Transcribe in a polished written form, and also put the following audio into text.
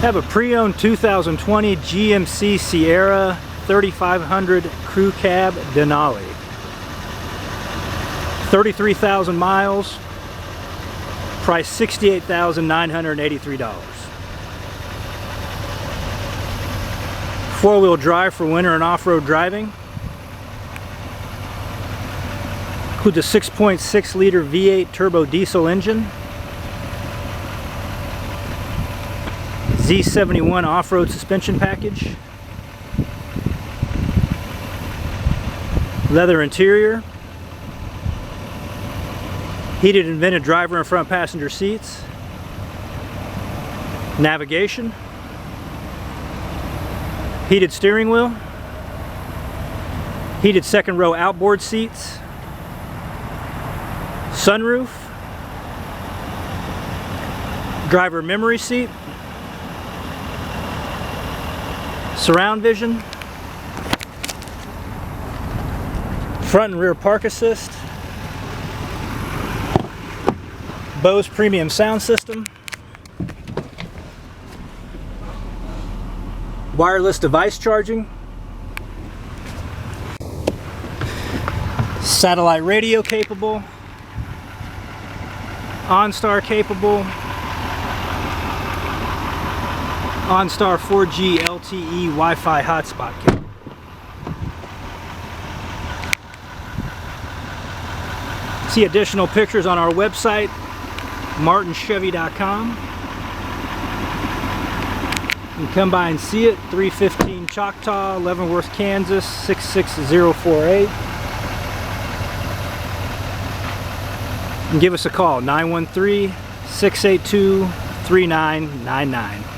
Have a pre-owned 2020 GMC Sierra 3500 Crew Cab Denali. 33,000 miles, price $68,983. Four-wheel drive for winter and off-road driving. Includes a 6.6 liter V8 turbo diesel engine. Z71 off-road suspension package. Leather interior. Heated and vented driver and front passenger seats. Navigation. Heated steering wheel. Heated second row outboard seats. Sunroof. Driver memory seat. Surround vision. Front and rear park assist. Bose premium sound system. Wireless device charging. Satellite radio capable. OnStar capable. OnStar 4G LTE Wi-Fi hotspot capable. See additional pictures on our website, martinchevy.com. You can come by and see it, 315 Choctaw, Leavenworth, Kansas, 66048. And give us a call, 913-682-3999.